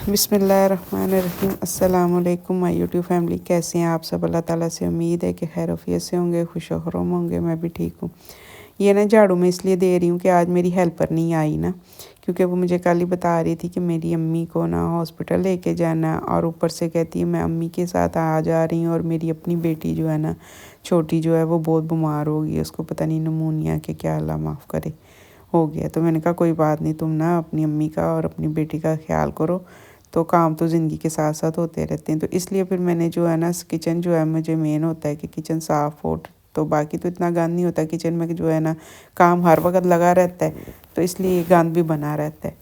بسم اللہ الرحمن الرحیم۔ السلام علیکم مائی یوٹیوب فیملی، کیسے ہیں آپ سب؟ اللہ تعالیٰ سے امید ہے کہ خیر وفیت سے ہوں گے، خوش و خرم ہوں گے۔ میں بھی ٹھیک ہوں۔ یہ نا جھاڑو میں اس لیے دے رہی ہوں کہ آج میری ہیلپر نہیں آئی نا، کیونکہ وہ مجھے کل ہی بتا رہی تھی کہ میری امی کو نا ہاسپٹل لے کے جانا، اور اوپر سے کہتی ہے میں امی کے ساتھ آ جا رہی ہوں، اور میری اپنی بیٹی جو ہے نا چھوٹی جو ہے وہ بہت بیمار ہوگی، اس کو پتہ نہیں نمونیا کہ کیا اللہ معاف کرے ہو گیا۔ تو میں نے کہا کوئی بات نہیں، تم نا اپنی امی کا اور اپنی بیٹی کا خیال کرو، تو کام تو زندگی کے ساتھ ساتھ ہوتے رہتے ہیں۔ تو اس لیے پھر میں نے جو ہے نا کچن جو ہے مجھے مین ہوتا ہے کہ کچن صاف ہو، تو باقی تو اتنا گند نہیں ہوتا کچن میں کہ جو ہے نا کام ہر وقت لگا رہتا ہے، تو اس لیے گند بھی بنا رہتا ہے۔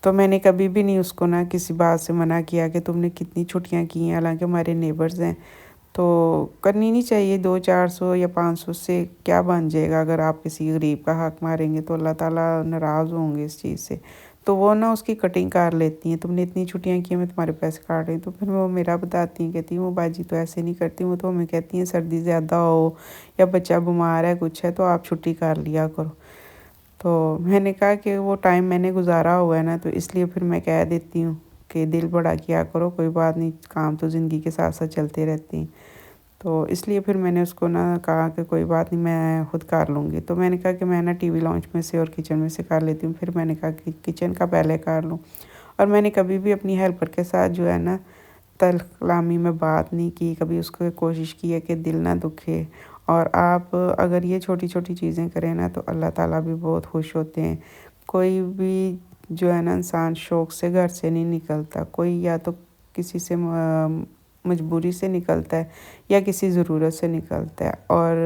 تو میں نے کبھی بھی نہیں اس کو نا کسی بات سے منع کیا کہ تم نے کتنی چھٹیاں کی ہیں، حالانکہ ہمارے نیبرز ہیں تو کرنی نہیں چاہیے۔ 200-400 یا 500 سے کیا بن جائے گا؟ اگر آپ کسی غریب کا حق ماریں گے تو اللہ تعالیٰ ناراض ہوں گے اس چیز سے۔ تو وہ نا اس کی کٹنگ کر لیتی ہیں، تم نے اتنی چھٹیاں کی ہیں میں تمہارے پیسے کاٹ رہی ہوں۔ تو پھر وہ میرا بتاتی ہیں، کہتی ہیں وہ باجی تو ایسے نہیں کرتی، وہ تو ہمیں کہتی ہیں سردی زیادہ ہو یا بچہ بیمار ہے کچھ ہے تو آپ چھٹی کر لیا کرو۔ تو میں نے کہا کہ وہ ٹائم میں نے گزارا ہوا ہے نا، تو اس لیے پھر میں کہہ دیتی ہوں کہ دل بڑا کیا کرو، کوئی بات نہیں، کام تو زندگی کے ساتھ ساتھ چلتے رہتے ہیں۔ تو اس لیے پھر میں نے اس کو نا کہا کہ کوئی بات نہیں میں خود کر لوں گی۔ تو میں نے کہا کہ میں نا ٹی وی لانچ میں سے اور کچن میں سے کر لیتی ہوں۔ پھر میں نے کہا کہ کچن کا پہلے کر لوں، اور میں نے کبھی بھی اپنی ہیلپر کے ساتھ جو ہے نا تلخ کلامی میں بات نہیں کی، کبھی اس کو کوشش کی ہے کہ دل نہ دکھے۔ اور آپ اگر یہ چھوٹی چھوٹی چیزیں کریں نا تو اللہ تعالیٰ بھی بہت خوش ہوتے ہیں۔ کوئی بھی جو ہے نا انسان شوق سے گھر سے نہیں نکلتا، کوئی یا تو کسی سے مجبوری سے نکلتا ہے یا کسی ضرورت سے نکلتا ہے، اور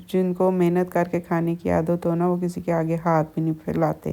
جن کو محنت کر کے کھانے کی عادت ہو نا وہ کسی کے آگے ہاتھ بھی نہیں پھیلاتے۔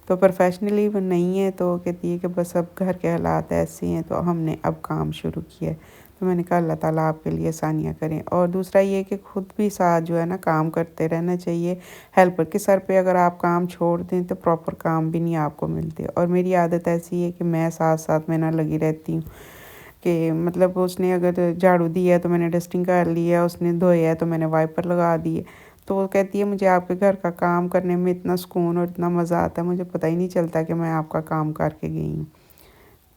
تو پروفیشنلی وہ نہیں ہے تو کہتی ہے کہ بس اب گھر کے حالات ایسے ہیں تو ہم نے اب کام شروع کیا ہے۔ تو میں نے کہا اللہ تعالیٰ آپ کے لیے آسانیاں کریں۔ اور دوسرا یہ کہ خود بھی ساتھ جو ہے نا کام کرتے رہنا چاہیے۔ ہیلپر کے سر پہ اگر آپ کام چھوڑ دیں تو پراپر کام بھی نہیں آپ کو ملتے۔ اور میری عادت ایسی ہے کہ میں ساتھ ساتھ میں نہ لگی رہتی ہوں، کہ مطلب اس نے اگر جھاڑو دیا ہے تو میں نے ڈسٹنگ کر لی ہے، اس نے دھویا ہے تو میں نے وائپر لگا دی ہے۔ تو وہ کہتی ہے مجھے آپ کے گھر کا کام کرنے میں اتنا سکون اور اتنا مزہ آتا ہے، مجھے پتہ ہی نہیں چلتا کہ میں آپ کا کام کر کے گئی ہوں۔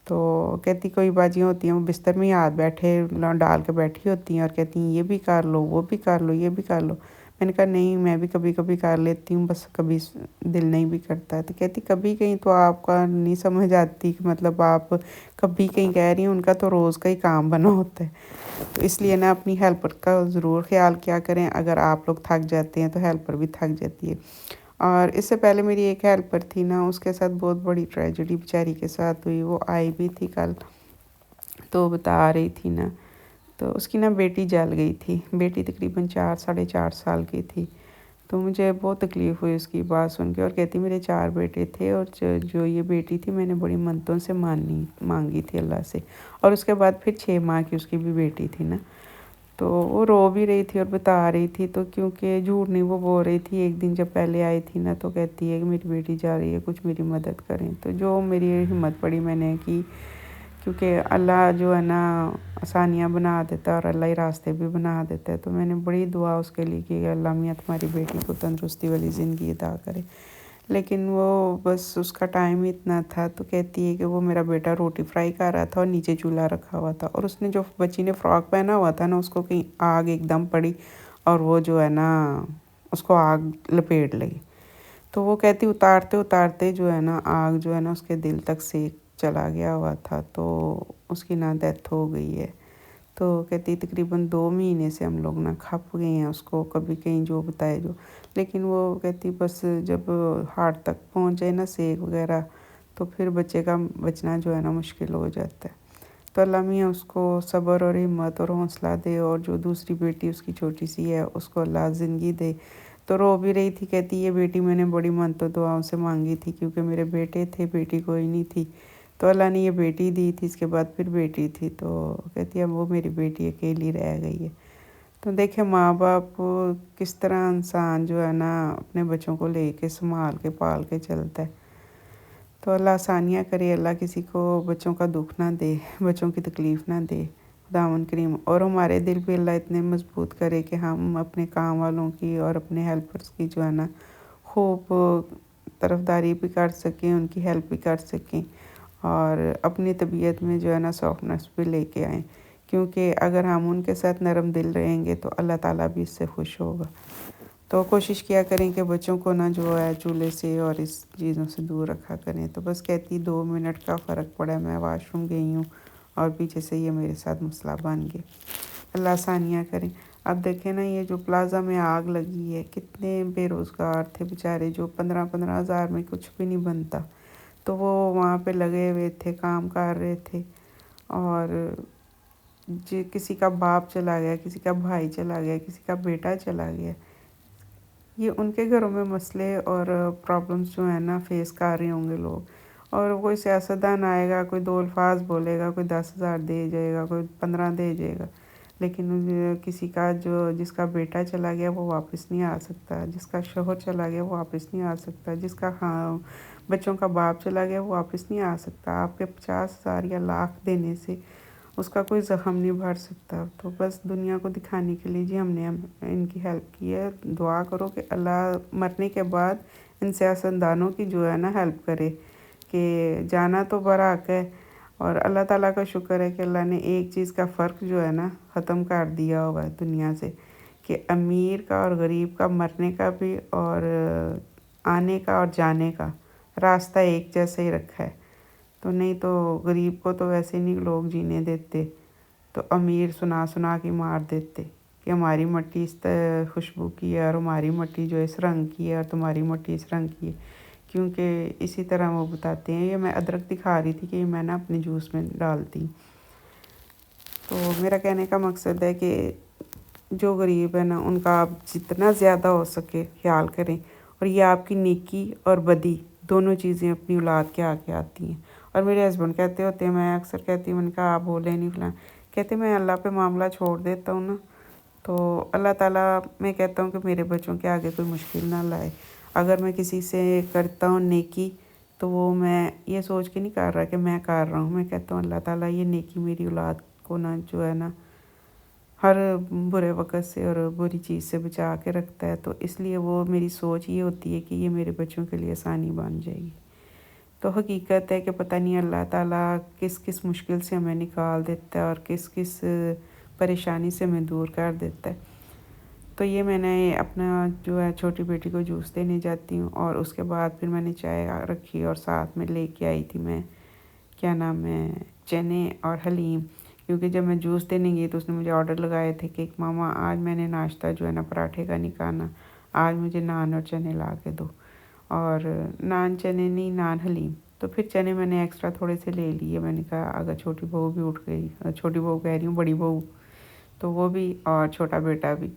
تو کہتی کوئی باجیاں ہوتی ہیں وہ بستر میں ہی ہاتھ بیٹھے ڈال کے بیٹھی ہوتی ہیں اور کہتی ہیں یہ بھی کر لو، وہ بھی کر لو، یہ بھی کر لو۔ میں نے کہا نہیں، میں بھی کبھی کبھی کر لیتی ہوں، بس کبھی دل نہیں بھی کرتا ہے۔ تو کہتی کبھی کہیں تو آپ کا نہیں سمجھ آتی کہ مطلب آپ کبھی کہیں کہہ رہی ہیں، ان کا تو روز کا ہی کام بنا ہوتا ہے۔ تو اس لیے نا اپنی ہیلپر کا ضرور خیال کیا کریں، اگر آپ لوگ تھک جاتے ہیں تو ہیلپر بھی تھک جاتی ہے۔ اور اس سے پہلے میری ایک ہیلپر تھی نا، اس کے ساتھ بہت بڑی ٹریجڈی بیچاری کے ساتھ ہوئی۔ وہ آئی بھی تھی کل تو بتا رہی تھی نا، تو اس کی نا بیٹی جل گئی تھی، بیٹی تقریباً 4-4.5 سال کی تھی۔ تو مجھے بہت تکلیف ہوئی اس کی بات سن کے، اور کہتی میرے 4 بیٹے تھے، اور جو یہ بیٹی تھی میں نے بڑی منتوں سے مانگی تھی اللہ سے، اور اس کے بعد پھر 6 ماہ کی اس کی بھی بیٹی تھی نا۔ تو وہ رو بھی رہی تھی اور بتا رہی تھی، تو کیونکہ جھوٹ نہیں وہ بول رہی تھی۔ ایک دن جب پہلے آئی تھی نا تو کہتی ہے کہ میری بیٹی جا رہی ہے، کچھ میری مدد کریں۔ تو جو میری ہمت پڑی میں نے کی، کیونکہ اللہ جو ہے نا آسانیاں بنا دیتا ہے اور اللہ ہی راستے بھی بنا دیتا ہے۔ تو میں نے بڑی دعا اس کے لیے کی کہ اللہ میاں تمہاری بیٹی کو تندرستی والی زندگی عطا کرے۔ لیکن وہ بس اس کا ٹائم ہی اتنا تھا۔ تو کہتی ہے کہ وہ میرا بیٹا روٹی فرائی کر رہا تھا اور نیچے چولہا رکھا ہوا تھا، اور اس نے جو بچی نے فراک پہنا ہوا تھا نا اس کو کہیں آگ ایک دم پڑی، اور وہ جو ہے نا اس کو آگ لپیٹ لگی۔ تو وہ کہتی اتارتے اتارتے جو ہے نا آگ جو ہے نا اس کے دل تک سیک چلا گیا ہوا تھا، تو اس کی نا ڈیتھ ہو گئی ہے۔ تو کہتی تقریباً 2 مہینے سے ہم لوگ نا کھپ گئے ہیں اس کو، کبھی کہیں جو بتائے جو، لیکن وہ کہتی بس جب ہارٹ تک پہنچ جائے نا سیک وغیرہ تو پھر بچے کا بچنا جو ہے نا مشکل ہو جاتا ہے۔ تو اللہ میاں اس کو صبر اور ہمت اور حوصلہ دے، اور جو دوسری بیٹی اس کی چھوٹی سی ہے اس کو اللہ زندگی دے۔ تو رو بھی رہی تھی، کہتی یہ بیٹی میں نے بڑی منتوں دعاؤں سے مانگی تھی، کیونکہ میرے بیٹے تھے، بیٹی کوئی نہیں تھی، تو اللہ نے یہ بیٹی دی تھی، اس کے بعد پھر بیٹی تھی، تو کہتی اب وہ میری بیٹی اکیلی رہ گئی ہے۔ تو دیکھیں ماں باپ کس طرح انسان جو ہے نا اپنے بچوں کو لے کے سنبھال کے پال کے چلتا ہے۔ تو اللہ آسانیاں کرے، اللہ کسی کو بچوں کا دکھ نہ دے، بچوں کی تکلیف نہ دے، خداوند کریم، اور ہمارے دل بھی اللہ اتنے مضبوط کرے کہ ہم اپنے کام والوں کی اور اپنے ہیلپرز کی جو ہے نا خوب طرفداری بھی کر سکیں، ان کی ہیلپ بھی کر سکیں، اور اپنی طبیعت میں جو ہے نا سافٹنس بھی لے کے آئیں، کیونکہ اگر ہم ان کے ساتھ نرم دل رہیں گے تو اللہ تعالیٰ بھی اس سے خوش ہوگا۔ تو کوشش کیا کریں کہ بچوں کو نا جو ہے چولہے سے اور اس چیزوں سے دور رکھا کریں۔ تو بس کہتی 2 منٹ کا فرق پڑا، میں واش روم گئی ہوں اور پیچھے سے یہ میرے ساتھ مسئلہ بن گیا۔ اللہ آسانیاں کریں۔ اب دیکھیں نا یہ جو پلازا میں آگ لگی ہے، کتنے بے روزگار تھے بیچارے جو 15 ہزار میں کچھ بھی نہیں بنتا، تو وہ وہاں پہ لگے ہوئے تھے، کام کر رہے تھے، اور کسی کا باپ چلا گیا، کسی کا بھائی چلا گیا، کسی کا بیٹا چلا گیا۔ یہ ان کے گھروں میں مسئلے اور پرابلمس جو ہیں نا فیس کر رہے ہوں گے لوگ، اور کوئی سیاستدان آئے گا، کوئی 2 الفاظ بولے گا، کوئی 10,000 دے جائے گا، کوئی 15 دے جائے گا، لیکن کسی کا جس کا بیٹا چلا گیا وہ واپس نہیں آ سکتا، جس کا شوہر چلا گیا وہ واپس نہیں آ سکتا، جس کا بچوں کا باپ چلا گیا وہ واپس نہیں آ سکتا۔ آپ کے 50,000 یا لاکھ دینے سے اس کا کوئی زخم نہیں بھر سکتا۔ تو بس دنیا کو دکھانے کے لیے جی ہم نے ان کی ہیلپ کی ہے۔ دعا کرو کہ اللہ مرنے کے بعد ان سیاستدانوں کی جو ہے نا ہیلپ کرے، کہ جانا تو برحق ہے، اور اللہ تعالیٰ کا شکر ہے کہ اللہ نے ایک چیز کا فرق جو ہے نا ختم کر دیا ہوا ہے دنیا سے، کہ امیر کا اور غریب کا مرنے کا بھی اور آنے کا اور جانے کا راستہ ایک جیسا ہی رکھا ہے۔ تو نہیں تو غریب کو تو ویسے نہیں لوگ جینے دیتے، تو امیر سنا کے مار دیتے کہ ہماری مٹی اس خوشبو کی ہے، اور ہماری مٹی جو اس رنگ کی ہے، اور تمہاری مٹی اس رنگ کی ہے، کیونکہ اسی طرح وہ بتاتے ہیں۔ یہ میں ادرک دکھا رہی تھی کہ یہ میں نا اپنے جوس میں ڈالتی۔ تو میرا کہنے کا مقصد ہے کہ جو غریب ہے نا ان کا آپ جتنا زیادہ ہو سکے خیال کریں، اور یہ آپ کی نیکی اور بدی دونوں چیزیں اپنی اولاد کے آگے آتی ہیں۔ اور میرے ہسبینڈ کہتے ہوتے ہیں، میں اکثر کہتی ہوں، ان کا آپ بولے نہیں فلاں، کہتے میں اللہ پہ معاملہ چھوڑ دیتا ہوں نا، تو اللہ تعالیٰ میں کہتا ہوں کہ میرے بچوں کے آگے کوئی مشکل نہ لائے۔ اگر میں کسی سے کرتا ہوں نیکی تو وہ میں یہ سوچ کے نہیں کر رہا کہ میں کر رہا ہوں، میں کہتا ہوں اللہ تعالیٰ یہ نیکی میری اولاد کو نا جو ہے نا ہر برے وقت سے اور بری چیز سے بچا کے رکھتا ہے، تو اس لیے وہ میری سوچ یہ ہوتی ہے کہ یہ میرے بچوں کے لیے آسانی بن جائے گی۔ تو حقیقت ہے کہ پتہ نہیں اللہ تعالیٰ کس کس مشکل سے ہمیں نکال دیتا ہے اور کس کس پریشانی سے ہمیں دور کر دیتا ہے۔ تو یہ میں نے اپنا جو ہے چھوٹی بیٹی کو جوس دینے جاتی ہوں، اور اس کے بعد پھر میں نے چائے رکھی اور ساتھ میں لے کے آئی تھی میں کیا نام ہے چنے اور حلیم، کیونکہ جب میں جوس دینے گئی تو اس نے مجھے آرڈر لگائے تھے کہ ماما آج میں نے ناشتہ جو ہے نا پراٹھے کا نہیں کھانا، آج مجھے نان اور چنے لا کے دو، اور نان چنے نہیں، نان حلیم۔ تو پھر چنے میں نے ایکسٹرا تھوڑے سے لے لیے، میں نے کہا اگر چھوٹی بہو بھی اٹھ گئی، چھوٹی بہو کہہ رہی ہوں بڑی بہو، تو وہ بھی اور چھوٹا بیٹا بھی۔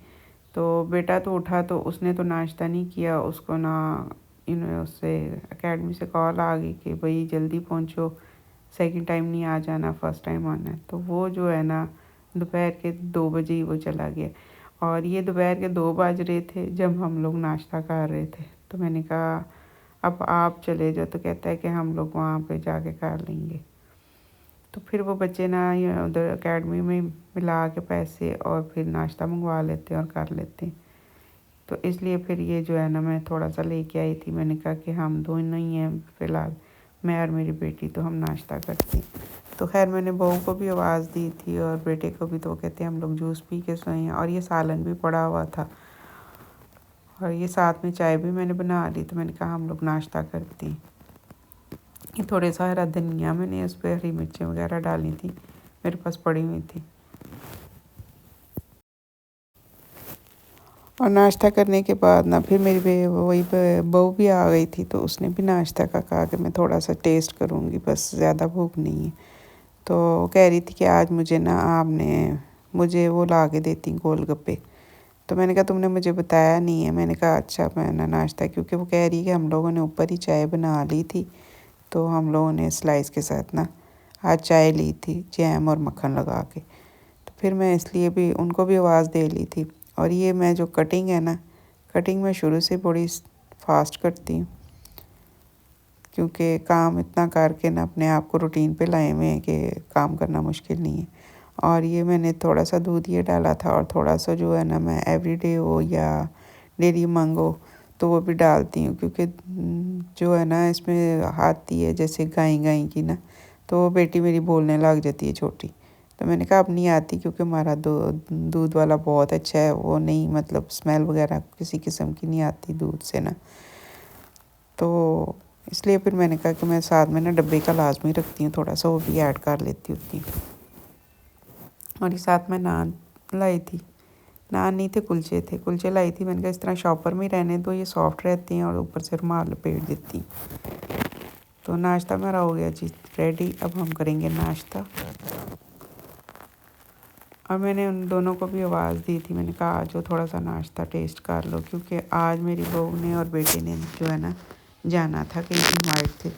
تو بیٹا تو اٹھا تو اس نے تو ناشتہ نہیں کیا، اس کو نا اس سے اکیڈمی سے کال آ گئی کہ بھئی جلدی پہنچو، سیکنڈ ٹائم نہیں آ جانا، فرسٹ ٹائم آنا ہے۔ تو وہ جو ہے نا دوپہر کے 2 بجے ہی وہ چلا گیا، اور یہ دوپہر کے 2 بج رہے تھے جب ہم لوگ ناشتہ کر رہے تھے۔ تو میں نے کہا اب آپ چلے جاؤ، تو کہتا ہے کہ ہم لوگ وہاں پہ جا کے کر لیں گے۔ تو پھر وہ بچے نا ادھر اکیڈمی میں ملا کے پیسے اور پھر ناشتہ منگوا لیتے اور کر لیتے، تو اس لیے پھر یہ جو ہے نا میں تھوڑا سا لے کے آئی تھی۔ میں نے کہا کہ ہم دونوں ہی ہیں فی الحال، میں اور میری بیٹی، تو ہم ناشتہ کرتے ہیں۔ تو خیر میں نے بہو کو بھی آواز دی تھی اور بیٹے کو بھی، تو کہتے ہیں ہم لوگ جوس پی کے سوئے ہیں، اور یہ سالن بھی پڑا ہوا تھا، اور یہ ساتھ میں چائے بھی میں نے بنا لی۔ تو میں نے کہا ہم لوگ ناشتہ کرتے ہیں۔ یہ تھوڑے سا ہرا دھنیا میں نے اس پہ ہری مرچیں وغیرہ ڈالی تھی، میرے پاس پڑی ہوئی تھی۔ اور ناشتہ کرنے کے بعد نا پھر میری وہی بہو بھی آ گئی تھی، تو اس نے بھی ناشتہ کا کہا کہ میں تھوڑا سا ٹیسٹ کروں گی، بس زیادہ بھوک نہیں ہے۔ تو کہہ رہی تھی کہ آج مجھے نا آپ نے مجھے وہ لا کے دیتی گول گپے، تو میں نے کہا تم نے مجھے بتایا نہیں ہے۔ میں نے کہا اچھا میں نے ناشتہ، کیونکہ وہ کہہ رہی کہ ہم لوگوں نے اوپر ہی چائے بنا لی تھی، تو ہم لوگوں نے سلائس کے ساتھ نا آج چائے لی تھی جیم اور مکھن لگا کے، تو پھر میں اس لیے بھی ان کو بھی آواز دے لی تھی۔ اور یہ میں جو کٹنگ ہے نا، کٹنگ میں شروع سے بڑی فاسٹ کرتی ہوں، کیونکہ کام اتنا کر کے نا اپنے آپ کو روٹین پہ لائے ہوئے ہیں کہ کام کرنا مشکل نہیں ہے۔ اور یہ میں نے تھوڑا سا دودھ یہ ڈالا تھا، اور تھوڑا سا جو ہے نا میں ایوری ڈے ہو یا ڈیلی منگو تو وہ بھی ڈالتی ہوں، کیونکہ جو ہے نا اس میں آتی ہے جیسے گائیں گائیں کی نا، تو وہ بیٹی میری بولنے لگ جاتی ہے چھوٹی، تو میں نے کہا اب نہیں آتی کیونکہ ہمارا دودھ والا بہت اچھا ہے، وہ نہیں مطلب اسمیل وغیرہ کسی قسم کی نہیں آتی دودھ سے نا، تو اس لیے پھر میں نے کہا کہ میں ساتھ میں نا ڈبے کا لازمی رکھتی ہوں، تھوڑا سا وہ بھی ایڈ کر لیتی ہوتی ہوں۔ اور یہ ساتھ میں نان لائی تھی، نان نہیں تھے، کلچے لائی تھی، میں نے کہا اس طرح شاپر میں رہنے دو، یہ سافٹ رہتے ہیں اور اوپر سے رومال لپیٹ دیتی ہیں۔ تو ناشتہ میرا ہو گیا جی ریڈی، اب ہم کریں گے ناشتہ۔ اور میں نے ان دونوں کو بھی آواز دی تھی، میں نے کہا آج جو تھوڑا سا ناشتہ ٹیسٹ کر لو، کیونکہ آج میری بہو نے اور بیٹے نے جو ہے نا جانا تھا، کہیں انوائٹ تھے،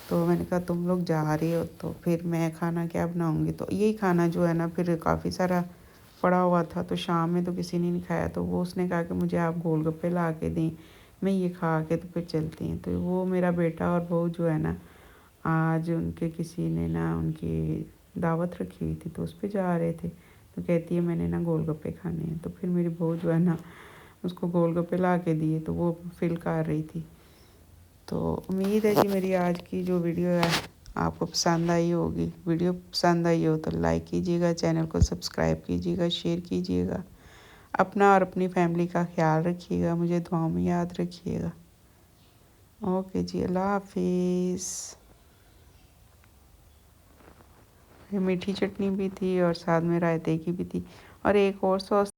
تو میں نے کہا تم لوگ جا رہے ہو تو پھر میں کھانا کیا بناؤں گی، تو یہی کھانا جو ہے نا پھر کافی سارا پڑا ہوا تھا، تو شام میں تو کسی نے نہیں کھایا، تو وہ اس نے کہا کہ مجھے آپ گول گپے لا کے دیں، میں یہ کھا کے تو پھر چلتی ہیں۔ تو وہ میرا بیٹا اور بہو جو ہے نا آج ان کے کسی نے نا ان کی دعوت رکھی ہوئی تھی، تو اس پہ جا رہے تھے، تو کہتی ہے میں نے نا گول گپے کھانے ہیں، تو پھر میری بہو جو ہے نا اس کو گول گپے لا کے دیے، تو وہ فل کر رہی تھی۔ تو امید ہے کہ میری آج کی جو ویڈیو ہے آپ کو پسند آئی ہوگی، ویڈیو پسند آئی ہو تو لائک کیجیے گا، چینل کو سبسکرائب کیجیے گا، شیئر کیجیے گا، اپنا اور اپنی فیملی کا خیال رکھیے گا، مجھے دعاؤں میں یاد رکھیے گا۔ اوکے جی، اللہ حافظ۔ میٹھی چٹنی بھی تھی اور ساتھ میں رائتے کی بھی تھی، اور ایک اور سوس